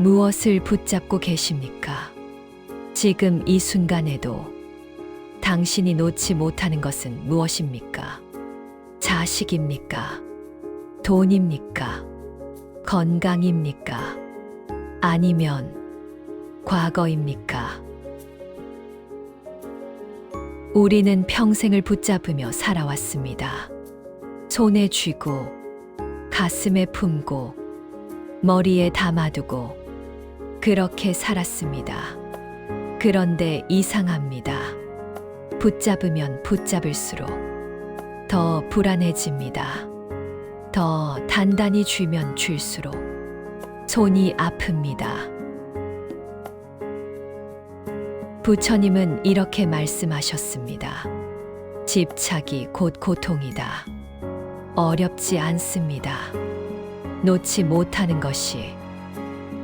무엇을 붙잡고 계십니까? 지금 이 순간에도 당신이 놓지 못하는 것은 무엇입니까? 자식입니까? 돈입니까? 건강입니까? 아니면 과거입니까? 우리는 평생을 붙잡으며 살아왔습니다. 손에 쥐고, 가슴에 품고, 머리에 담아두고, 그렇게 살았습니다. 그런데 이상합니다. 붙잡으면 붙잡을수록 더 불안해집니다. 더 단단히 쥐면 쥘수록 손이 아픕니다. 부처님은 이렇게 말씀하셨습니다. 집착이 곧 고통이다. 어렵지 않습니다. 놓지 못하는 것이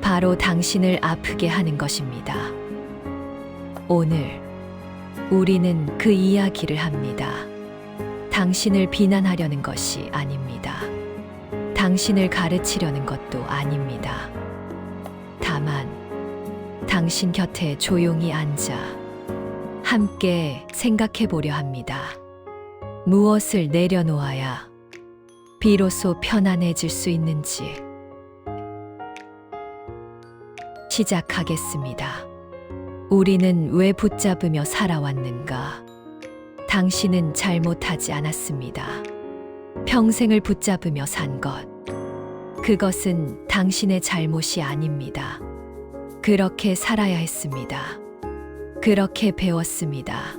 바로 당신을 아프게 하는 것입니다. 오늘 우리는 그 이야기를 합니다. 당신을 비난하려는 것이 아닙니다. 당신을 가르치려는 것도 아닙니다. 다만 당신 곁에 조용히 앉아 함께 생각해 보려 합니다. 무엇을 내려놓아야 비로소 편안해질 수 있는지. 시작하겠습니다. 우리는 왜 붙잡으며 살아왔는가? 당신은 잘못하지 않았습니다. 평생을 붙잡으며 산 것, 그것은 당신의 잘못이 아닙니다. 그렇게 살아야 했습니다. 그렇게 배웠습니다.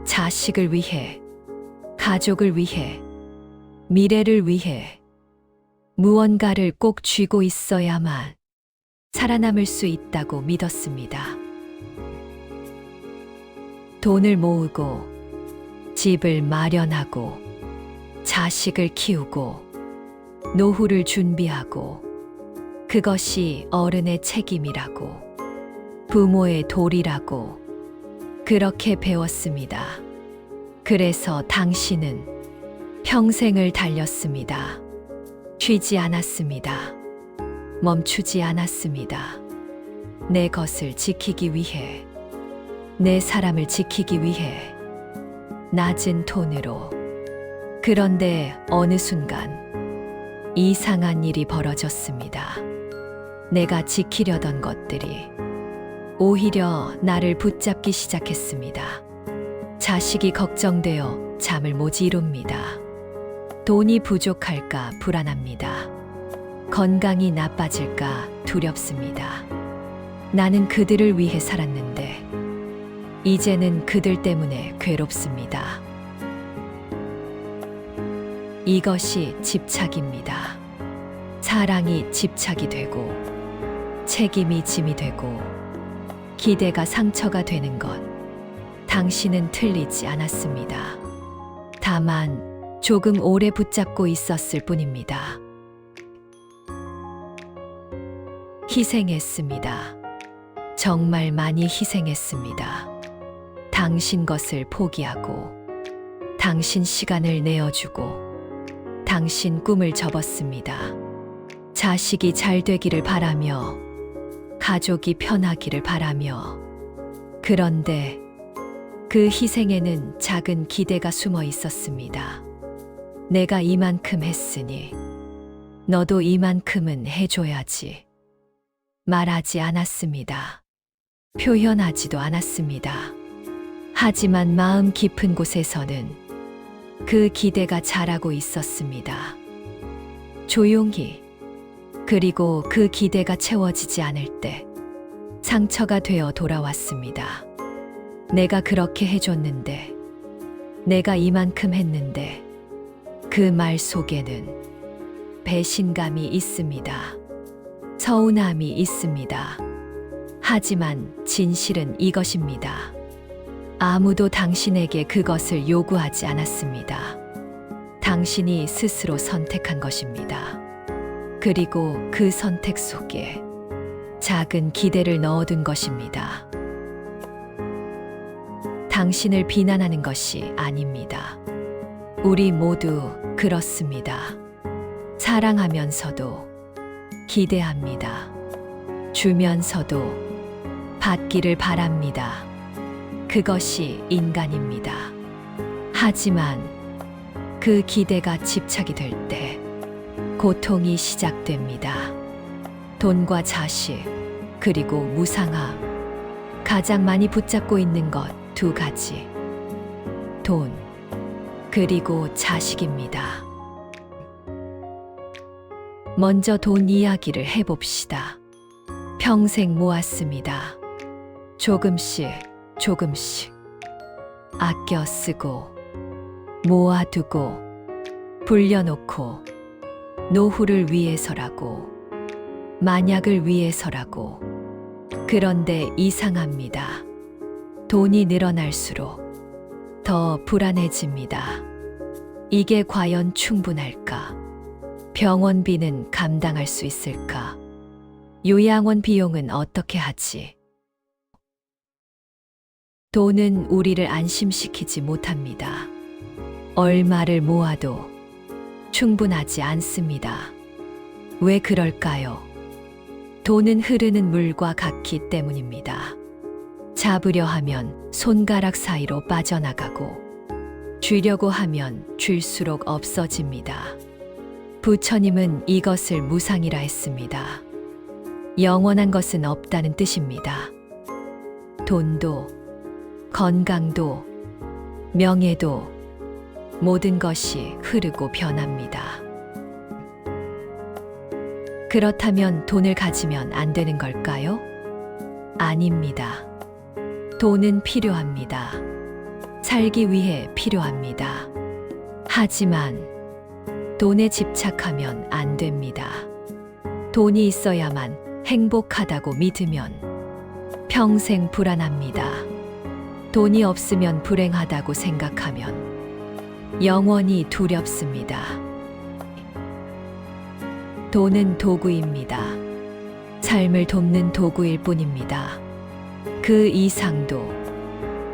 자식을 위해, 가족을 위해, 미래를 위해 무언가를 꼭 쥐고 있어야만 살아남을 수 있다고 믿었습니다. 돈을 모으고, 집을 마련하고, 자식을 키우고, 노후를 준비하고, 그것이 어른의 책임이라고, 부모의 도리라고, 그렇게 배웠습니다. 그래서 당신은 평생을 달렸습니다. 쉬지 않았습니다. 멈추지 않았습니다. 내 것을 지키기 위해, 내 사람을 지키기 위해, 낮은 톤으로. 그런데 어느 순간 이상한 일이 벌어졌습니다. 내가 지키려던 것들이 오히려 나를 붙잡기 시작했습니다. 자식이 걱정되어 잠을 못 이룹니다. 돈이 부족할까 불안합니다. 건강이 나빠질까 두렵습니다. 나는 그들을 위해 살았는데 이제는 그들 때문에 괴롭습니다. 이것이 집착입니다. 사랑이 집착이 되고, 책임이 짐이 되고, 기대가 상처가 되는 것, 당신은 틀리지 않았습니다. 다만 조금 오래 붙잡고 있었을 뿐입니다. 희생했습니다. 정말 많이 희생했습니다. 당신 것을 포기하고, 당신 시간을 내어주고, 당신 꿈을 접었습니다. 자식이 잘 되기를 바라며, 가족이 편하기를 바라며. 그런데 그 희생에는 작은 기대가 숨어 있었습니다. 내가 이만큼 했으니 너도 이만큼은 해줘야지. 말하지 않았습니다. 표현하지도 않았습니다. 하지만 마음 깊은 곳에서는 그 기대가 자라고 있었습니다. 조용히. 그리고 그 기대가 채워지지 않을 때 상처가 되어 돌아왔습니다. 내가 그렇게 해줬는데, 내가 이만큼 했는데. 그 말 속에는 배신감이 있습니다. 서운함이 있습니다. 하지만 진실은 이것입니다. 아무도 당신에게 그것을 요구하지 않았습니다. 당신이 스스로 선택한 것입니다. 그리고 그 선택 속에 작은 기대를 넣어둔 것입니다. 당신을 비난하는 것이 아닙니다. 우리 모두 그렇습니다. 사랑하면서도 기대합니다. 주면서도 받기를 바랍니다. 그것이 인간입니다. 하지만 그 기대가 집착이 될 때 고통이 시작됩니다. 돈과 자식, 그리고 무상함. 가장 많이 붙잡고 있는 것 두 가지. 돈, 그리고 자식입니다. 먼저 돈 이야기를 해봅시다. 평생 모았습니다. 조금씩, 조금씩. 아껴 쓰고, 모아두고, 불려놓고, 노후를 위해서라고, 만약을 위해서라고. 그런데 이상합니다. 돈이 늘어날수록 더 불안해집니다. 이게 과연 충분할까? 병원비는 감당할 수 있을까? 요양원 비용은 어떻게 하지? 돈은 우리를 안심시키지 못합니다. 얼마를 모아도 충분하지 않습니다. 왜 그럴까요? 돈은 흐르는 물과 같기 때문입니다. 잡으려 하면 손가락 사이로 빠져나가고, 쥐려고 하면 쥘수록 없어집니다. 부처님은 이것을 무상이라 했습니다. 영원한 것은 없다는 뜻입니다. 돈도, 건강도, 명예도, 모든 것이 흐르고 변합니다. 그렇다면 돈을 가지면 안 되는 걸까요? 아닙니다. 돈은 필요합니다. 살기 위해 필요합니다. 하지만 돈에 집착하면 안 됩니다. 돈이 있어야만 행복하다고 믿으면 평생 불안합니다. 돈이 없으면 불행하다고 생각하면 영원히 두렵습니다. 돈은 도구입니다. 삶을 돕는 도구일 뿐입니다. 그 이상도,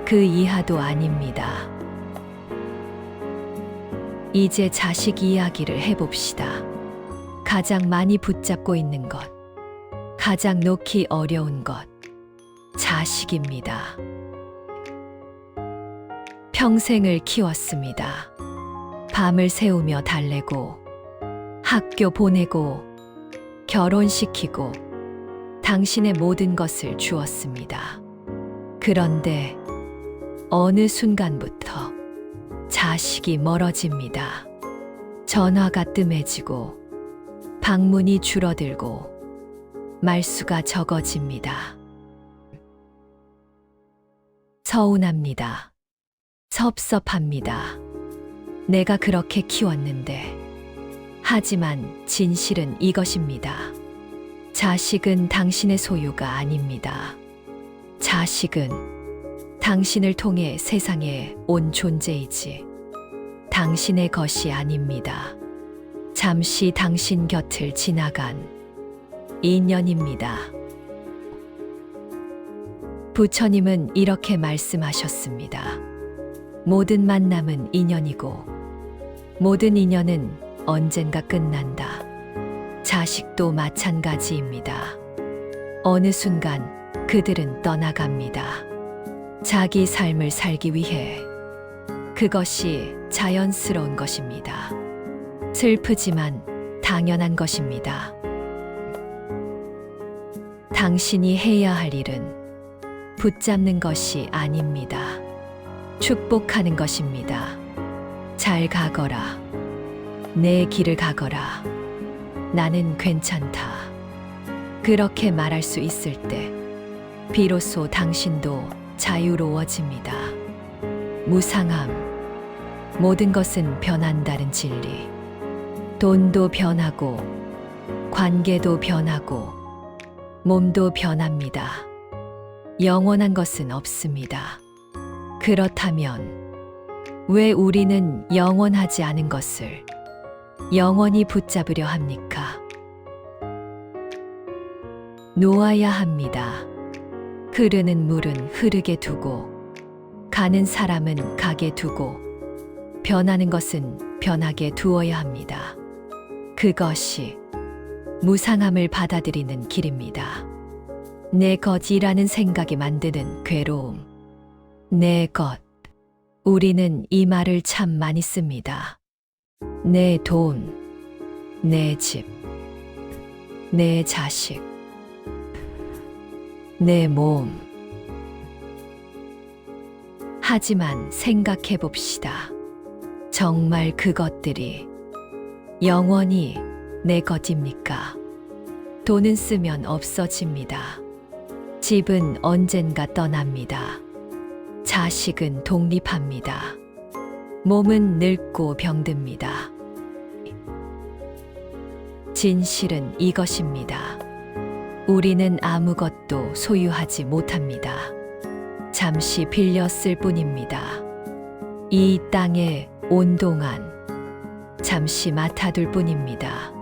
그 이하도 아닙니다. 이제 자식 이야기를 해봅시다. 가장 많이 붙잡고 있는 것, 가장 놓기 어려운 것, 자식입니다. 평생을 키웠습니다. 밤을 새우며 달래고, 학교 보내고, 결혼시키고, 당신의 모든 것을 주었습니다. 그런데 어느 순간부터 자식이 멀어집니다. 전화가 뜸해지고, 방문이 줄어들고, 말수가 적어집니다. 서운합니다. 섭섭합니다. 내가 그렇게 키웠는데. 하지만 진실은 이것입니다. 자식은 당신의 소유가 아닙니다. 자식은 당신을 통해 세상에 온 존재이지 당신의 것이 아닙니다. 잠시 당신 곁을 지나간 인연입니다. 부처님은 이렇게 말씀하셨습니다. 모든 만남은 인연이고 모든 인연은 언젠가 끝난다. 자식도 마찬가지입니다. 어느 순간 그들은 떠나갑니다. 자기 삶을 살기 위해. 그것이 자연스러운 것입니다. 슬프지만 당연한 것입니다. 당신이 해야 할 일은 붙잡는 것이 아닙니다. 축복하는 것입니다. 잘 가거라. 내 길을 가거라. 나는 괜찮다. 그렇게 말할 수 있을 때 비로소 당신도 자유로워집니다. 무상함. 모든 것은 변한다는 진리. 돈도 변하고 관계도 변하고 몸도 변합니다. 영원한 것은 없습니다. 그렇다면 왜 우리는 영원하지 않은 것을 영원히 붙잡으려 합니까? 놓아야 합니다. 흐르는 물은 흐르게 두고, 가는 사람은 가게 두고, 변하는 것은 변하게 두어야 합니다. 그것이 무상함을 받아들이는 길입니다. 내 것이라는 생각이 만드는 괴로움. 내 것. 우리는 이 말을 참 많이 씁니다. 내 돈, 내 집, 내 자식, 내 몸. 하지만 생각해 봅시다. 정말 그것들이 영원히 내 것입니까? 돈은 쓰면 없어집니다. 집은 언젠가 떠납니다. 자식은 독립합니다. 몸은 늙고 병듭니다. 진실은 이것입니다. 우리는 아무것도 소유하지 못합니다. 잠시 빌렸을 뿐입니다. 이 땅에 온 동안 잠시 맡아둘 뿐입니다.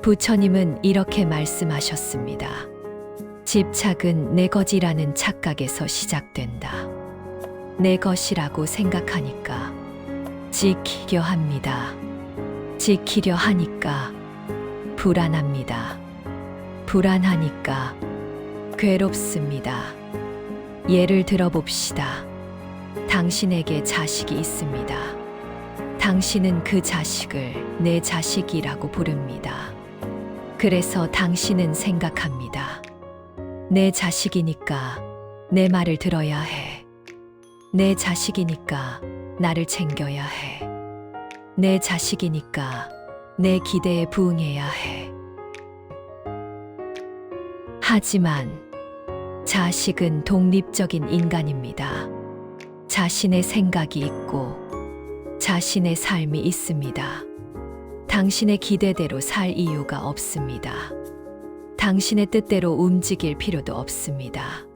부처님은 이렇게 말씀하셨습니다. 집착은 내 것이라는 착각에서 시작된다. 내 것이라고 생각하니까 지키려 합니다. 지키려 하니까 불안합니다. 불안하니까 괴롭습니다. 예를 들어 봅시다. 당신에게 자식이 있습니다. 당신은 그 자식을 내 자식이라고 부릅니다. 그래서 당신은 생각합니다. 내 자식이니까 내 말을 들어야 해. 내 자식이니까 나를 챙겨야 해. 내 자식이니까 내 기대에 부응해야 해. 하지만 자식은 독립적인 인간입니다. 자신의 생각이 있고 자신의 삶이 있습니다. 당신의 기대대로 살 이유가 없습니다. 당신의 뜻대로 움직일 필요도 없습니다.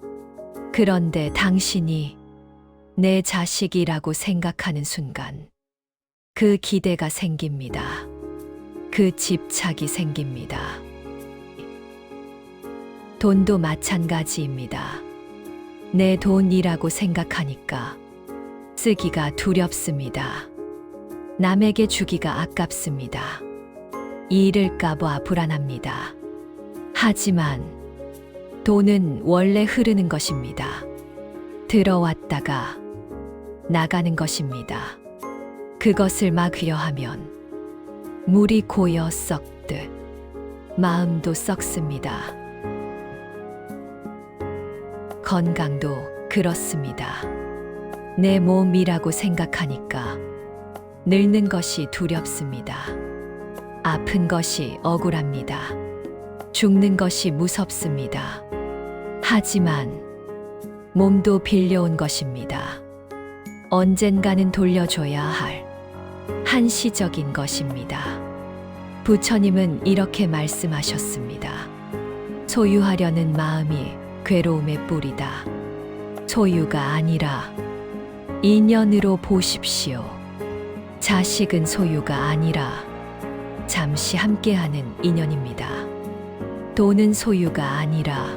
그런데 당신이 내 자식이라고 생각하는 순간 그 기대가 생깁니다. 그 집착이 생깁니다. 돈도 마찬가지입니다. 내 돈이라고 생각하니까 쓰기가 두렵습니다. 남에게 주기가 아깝습니다. 잃을까봐 불안합니다. 하지만 돈은 원래 흐르는 것입니다. 들어왔다가 나가는 것입니다. 그것을 막으려 하면 물이 고여 썩듯 마음도 썩습니다. 건강도 그렇습니다. 내 몸이라고 생각하니까 늙는 것이 두렵습니다. 아픈 것이 억울합니다. 죽는 것이 무섭습니다. 하지만 몸도 빌려온 것입니다. 언젠가는 돌려줘야 할 한시적인 것입니다. 부처님은 이렇게 말씀하셨습니다. 소유하려는 마음이 괴로움의 뿌리다. 소유가 아니라 인연으로 보십시오. 자식은 소유가 아니라 잠시 함께하는 인연입니다. 돈은 소유가 아니라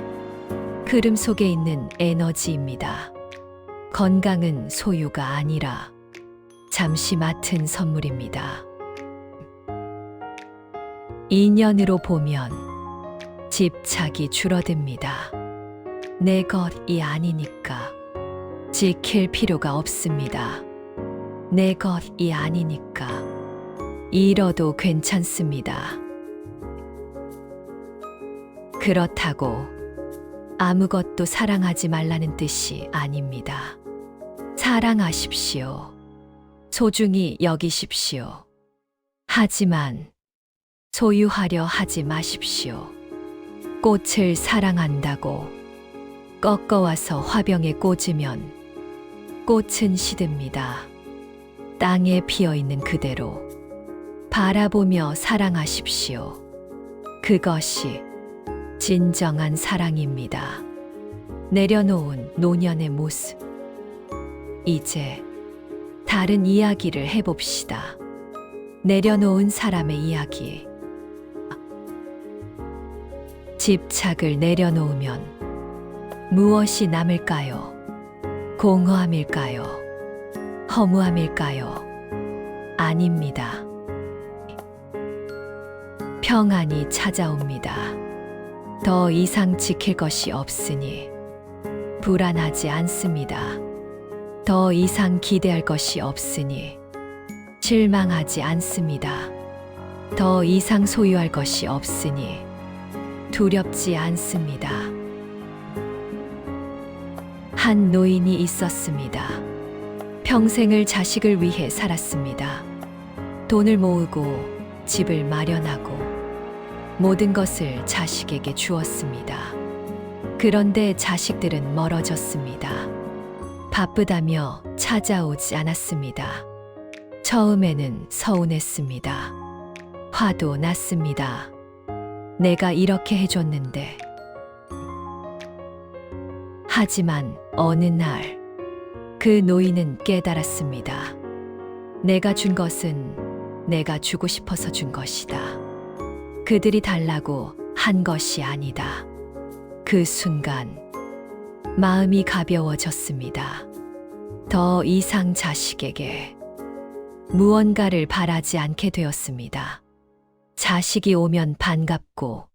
흐름 속에 있는 에너지입니다. 건강은 소유가 아니라 잠시 맡은 선물입니다. 인연으로 보면 집착이 줄어듭니다. 내 것이 아니니까 지킬 필요가 없습니다. 내 것이 아니니까 잃어도 괜찮습니다. 그렇다고 아무것도 사랑하지 말라는 뜻이 아닙니다. 사랑하십시오. 소중히 여기십시오. 하지만 소유하려 하지 마십시오. 꽃을 사랑한다고 꺾어와서 화병에 꽂으면 꽃은 시듭니다. 땅에 피어있는 그대로 바라보며 사랑하십시오. 그것이 진정한 사랑입니다. 내려놓은 노년의 모습. 이제 다른 이야기를 해봅시다. 내려놓은 사람의 이야기. 집착을 내려놓으면 무엇이 남을까요? 공허함일까요? 허무함일까요? 아닙니다. 평안이 찾아옵니다. 더 이상 지킬 것이 없으니 불안하지 않습니다. 더 이상 기대할 것이 없으니 실망하지 않습니다. 더 이상 소유할 것이 없으니 두렵지 않습니다. 한 노인이 있었습니다. 평생을 자식을 위해 살았습니다. 돈을 모으고 집을 마련하고 모든 것을 자식에게 주었습니다. 그런데 자식들은 멀어졌습니다. 바쁘다며 찾아오지 않았습니다. 처음에는 서운했습니다. 화도 났습니다. 내가 이렇게 해줬는데. 하지만 어느 날 그 노인은 깨달았습니다. 내가 준 것은 내가 주고 싶어서 준 것이다. 그들이 달라고 한 것이 아니다. 그 순간 마음이 가벼워졌습니다. 더 이상 자식에게 무언가를 바라지 않게 되었습니다. 자식이 오면 반갑고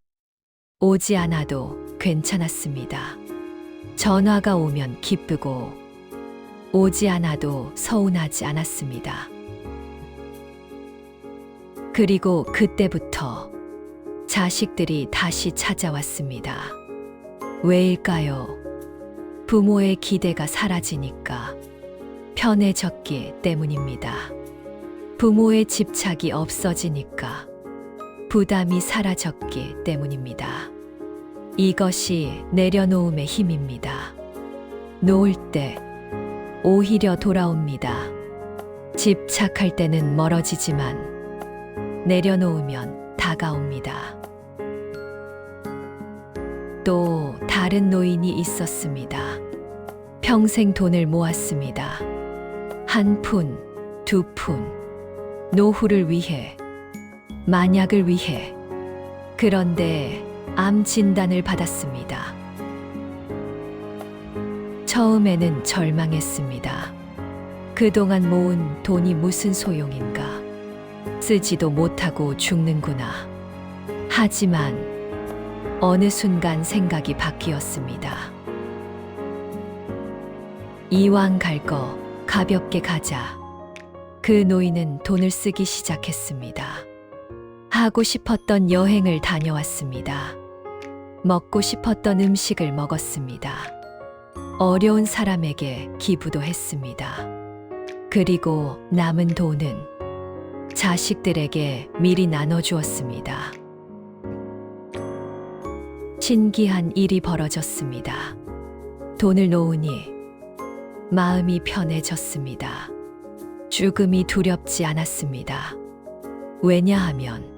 오지 않아도 괜찮았습니다. 전화가 오면 기쁘고 오지 않아도 서운하지 않았습니다. 그리고 그때부터 자식들이 다시 찾아왔습니다. 왜일까요? 부모의 기대가 사라지니까 편해졌기 때문입니다. 부모의 집착이 없어지니까 부담이 사라졌기 때문입니다. 이것이 내려놓음의 힘입니다. 놓을 때 오히려 돌아옵니다. 집착할 때는 멀어지지만 내려놓으면 다가옵니다. 또 다른 노인이 있었습니다. 평생 돈을 모았습니다. 한 푼, 두 푼, 노후를 위해, 만약을 위해. 그런데 암 진단을 받았습니다. 처음에는 절망했습니다. 그동안 모은 돈이 무슨 소용인가? 쓰지도 못하고 죽는구나. 하지만 어느 순간 생각이 바뀌었습니다. 이왕 갈 거 가볍게 가자. 그 노인은 돈을 쓰기 시작했습니다. 하고 싶었던 여행을 다녀왔습니다. 먹고 싶었던 음식을 먹었습니다. 어려운 사람에게 기부도 했습니다. 그리고 남은 돈은 자식들에게 미리 나눠주었습니다. 신기한 일이 벌어졌습니다. 돈을 놓으니 마음이 편해졌습니다. 죽음이 두렵지 않았습니다. 왜냐하면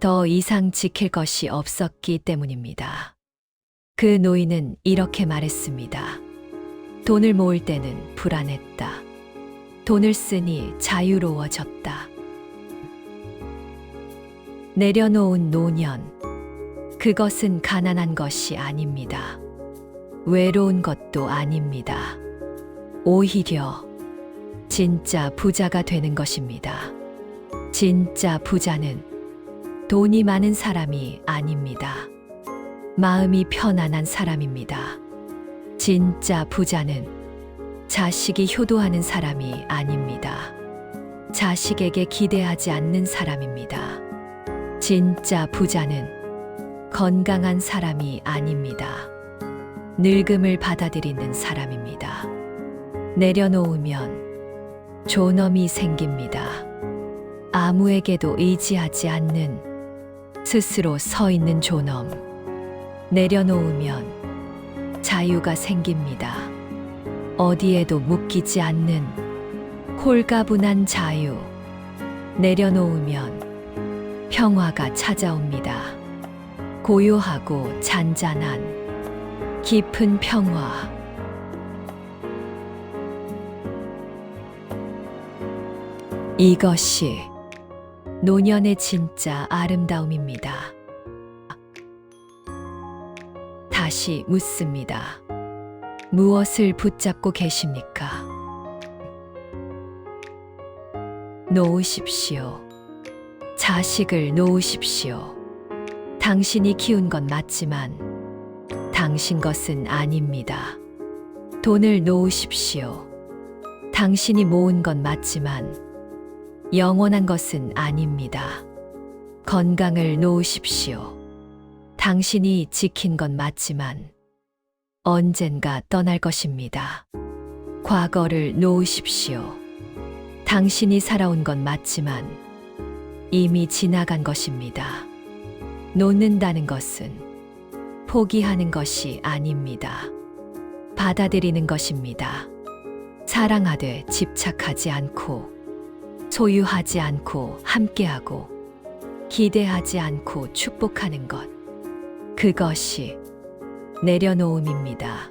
더 이상 지킬 것이 없었기 때문입니다. 그 노인은 이렇게 말했습니다. 돈을 모을 때는 불안했다. 돈을 쓰니 자유로워졌다. 내려놓은 노년, 그것은 가난한 것이 아닙니다. 외로운 것도 아닙니다. 오히려 진짜 부자가 되는 것입니다. 진짜 부자는 돈이 많은 사람이 아닙니다. 마음이 편안한 사람입니다. 진짜 부자는 자식이 효도하는 사람이 아닙니다. 자식에게 기대하지 않는 사람입니다. 진짜 부자는 건강한 사람이 아닙니다. 늙음을 받아들이는 사람입니다. 내려놓으면 존엄이 생깁니다. 아무에게도 의지하지 않는 스스로 서 있는 존엄. 내려놓으면 자유가 생깁니다. 어디에도 묶이지 않는 홀가분한 자유. 내려놓으면 평화가 찾아옵니다. 고요하고 잔잔한 깊은 평화. 이것이 노년의 진짜 아름다움입니다. 다시 묻습니다. 무엇을 붙잡고 계십니까? 놓으십시오. 자식을 놓으십시오. 당신이 키운 건 맞지만 당신 것은 아닙니다. 돈을 놓으십시오. 당신이 모은 건 맞지만 영원한 것은 아닙니다. 건강을 놓으십시오. 당신이 지킨 건 맞지만 언젠가 떠날 것입니다. 과거를 놓으십시오. 당신이 살아온 건 맞지만 이미 지나간 것입니다. 놓는다는 것은 포기하는 것이 아닙니다. 받아들이는 것입니다. 사랑하되 집착하지 않고, 소유하지 않고 함께하고, 기대하지 않고 축복하는 것. 그것이 내려놓음입니다.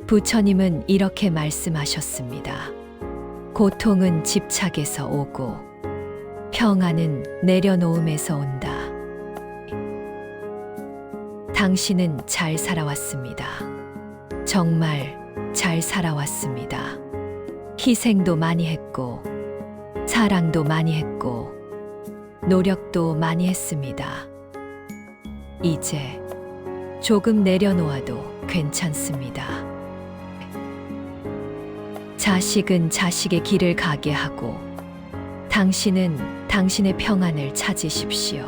부처님은 이렇게 말씀하셨습니다. 고통은 집착에서 오고 평안은 내려놓음에서 온다. 당신은 잘 살아왔습니다. 정말 잘 살아왔습니다. 희생도 많이 했고, 사랑도 많이 했고, 노력도 많이 했습니다. 이제 조금 내려놓아도 괜찮습니다. 자식은 자식의 길을 가게 하고, 당신은 당신의 평안을 찾으십시오.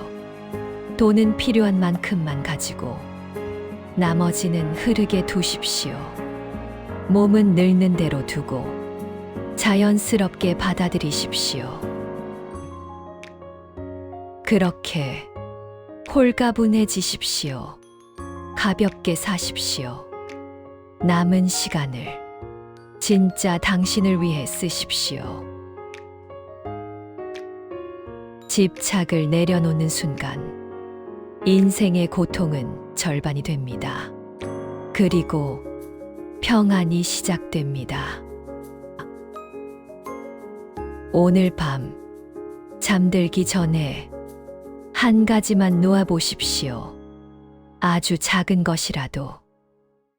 돈은 필요한 만큼만 가지고 나머지는 흐르게 두십시오. 몸은 늙는 대로 두고 자연스럽게 받아들이십시오. 그렇게 홀가분해지십시오. 가볍게 사십시오. 남은 시간을 진짜 당신을 위해 쓰십시오. 집착을 내려놓는 순간 인생의 고통은 절반이 됩니다. 그리고 평안이 시작됩니다. 오늘 밤 잠들기 전에 한 가지만 놓아보십시오. 아주 작은 것이라도.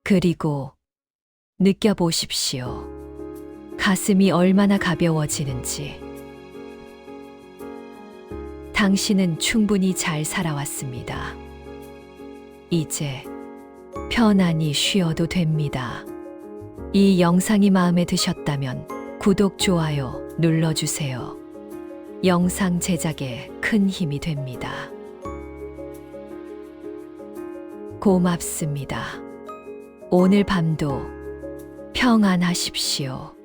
그리고 느껴보십시오. 가슴이 얼마나 가벼워지는지. 당신은 충분히 잘 살아왔습니다. 이제 편안히 쉬어도 됩니다. 이 영상이 마음에 드셨다면 구독, 좋아요 눌러주세요. 영상 제작에 큰 힘이 됩니다. 고맙습니다. 오늘 밤도 평안하십시오.